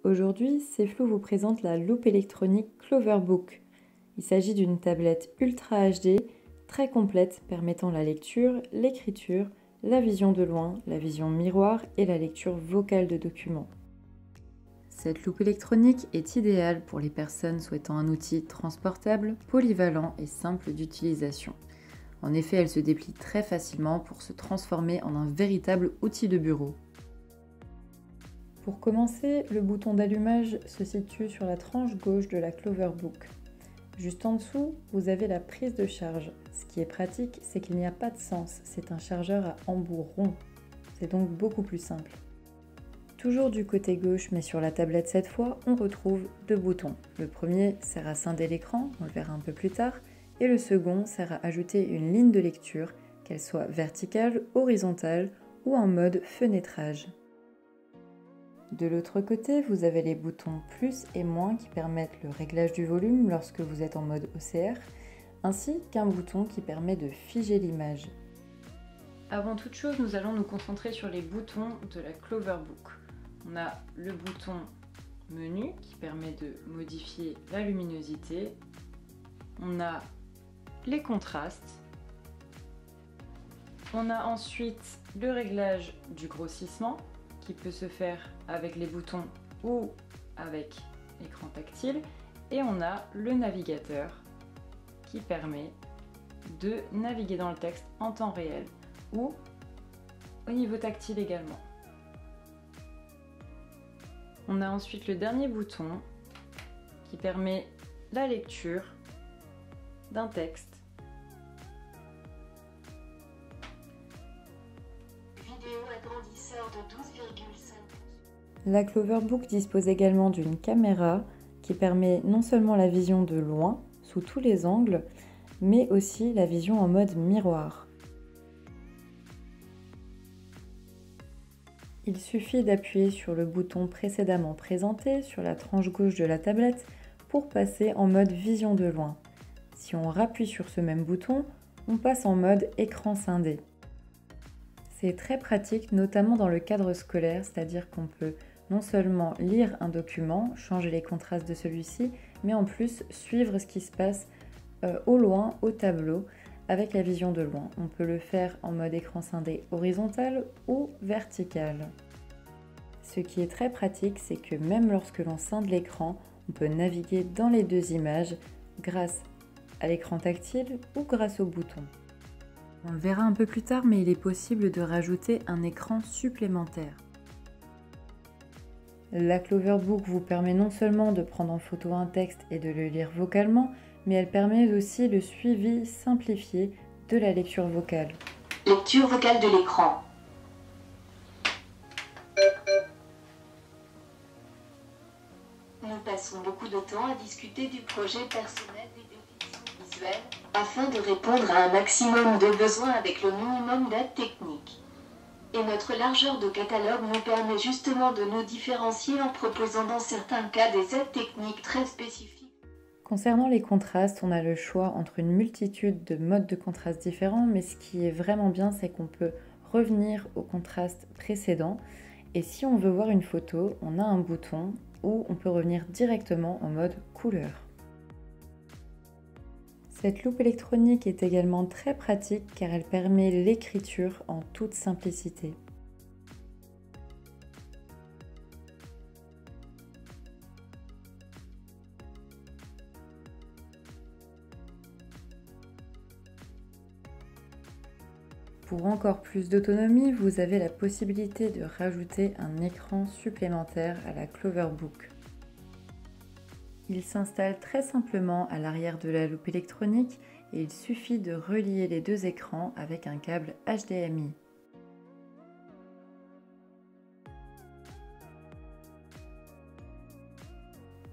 Aujourd'hui, Ceflou vous présente la loupe électronique Cloverbook. Il s'agit d'une tablette Ultra HD très complète permettant la lecture, l'écriture, la vision de loin, la vision miroir et la lecture vocale de documents. Cette loupe électronique est idéale pour les personnes souhaitant un outil transportable, polyvalent et simple d'utilisation. En effet, elle se déplie très facilement pour se transformer en un véritable outil de bureau. Pour commencer, le bouton d'allumage se situe sur la tranche gauche de la Cloverbook. Juste en dessous, vous avez la prise de charge. Ce qui est pratique, c'est qu'il n'y a pas de sens, c'est un chargeur à embout rond. C'est donc beaucoup plus simple. Toujours du côté gauche, mais sur la tablette cette fois, on retrouve deux boutons. Le premier sert à scinder l'écran, on le verra un peu plus tard, et le second sert à ajouter une ligne de lecture, qu'elle soit verticale, horizontale ou en mode fenêtrage. De l'autre côté, vous avez les boutons plus et moins qui permettent le réglage du volume lorsque vous êtes en mode OCR, ainsi qu'un bouton qui permet de figer l'image. Avant toute chose, nous allons nous concentrer sur les boutons de la Cloverbook. On a le bouton menu qui permet de modifier la luminosité. On a les contrastes. On a ensuite le réglage du grossissement qui peut se faire avec les boutons ou avec écran tactile. Et on a le navigateur qui permet de naviguer dans le texte en temps réel ou au niveau tactile également. On a ensuite le dernier bouton qui permet la lecture d'un texte. Vidéo agrandisseur de 12,5. La Cloverbook dispose également d'une caméra qui permet non seulement la vision de loin, sous tous les angles, mais aussi la vision en mode miroir. Il suffit d'appuyer sur le bouton précédemment présenté sur la tranche gauche de la tablette pour passer en mode vision de loin. Si on rappuie sur ce même bouton, on passe en mode écran scindé. C'est très pratique, notamment dans le cadre scolaire, c'est-à-dire qu'on peut non seulement lire un document, changer les contrastes de celui-ci, mais en plus suivre ce qui se passe au loin, au tableau, avec la vision de loin. On peut le faire en mode écran scindé horizontal ou vertical. Ce qui est très pratique, c'est que même lorsque l'on scinde l'écran, on peut naviguer dans les deux images grâce à l'écran tactile ou grâce au bouton. On le verra un peu plus tard, mais il est possible de rajouter un écran supplémentaire. La Cloverbook vous permet non seulement de prendre en photo un texte et de le lire vocalement, mais elle permet aussi le suivi simplifié de la lecture vocale. Lecture vocale de l'écran. Nous passons beaucoup de temps à discuter du projet personnel et des fictions visuelles, afin de répondre à un maximum de besoins avec le minimum d'aide technique. Et notre largeur de catalogue nous permet justement de nous différencier en proposant dans certains cas des aides techniques très spécifiques. Concernant les contrastes, on a le choix entre une multitude de modes de contraste différents, mais ce qui est vraiment bien, c'est qu'on peut revenir au contraste précédent. Et si on veut voir une photo, on a un bouton où on peut revenir directement en mode couleur. Cette loupe électronique est également très pratique car elle permet l'écriture en toute simplicité. Pour encore plus d'autonomie, vous avez la possibilité de rajouter un écran supplémentaire à la Cloverbook. Il s'installe très simplement à l'arrière de la loupe électronique et il suffit de relier les deux écrans avec un câble HDMI.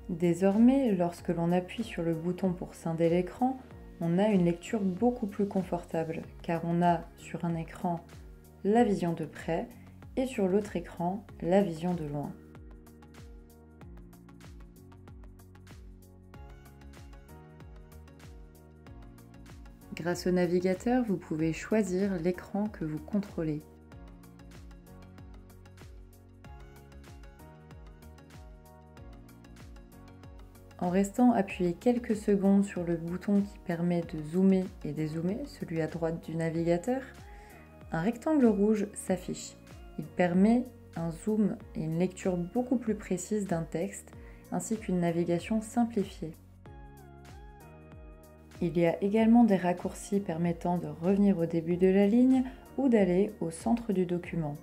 Désormais, lorsque l'on appuie sur le bouton pour scinder l'écran, on a une lecture beaucoup plus confortable car on a sur un écran la vision de près et sur l'autre écran la vision de loin. Grâce au navigateur, vous pouvez choisir l'écran que vous contrôlez. En restant appuyé quelques secondes sur le bouton qui permet de zoomer et dézoomer, celui à droite du navigateur, un rectangle rouge s'affiche. Il permet un zoom et une lecture beaucoup plus précise d'un texte, ainsi qu'une navigation simplifiée. Il y a également des raccourcis permettant de revenir au début de la ligne ou d'aller au centre du document.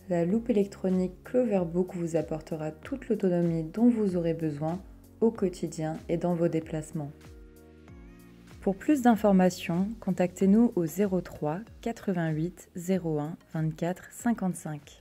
La loupe électronique Cloverbook vous apportera toute l'autonomie dont vous aurez besoin au quotidien et dans vos déplacements. Pour plus d'informations, contactez-nous au 03 88 01 24 55.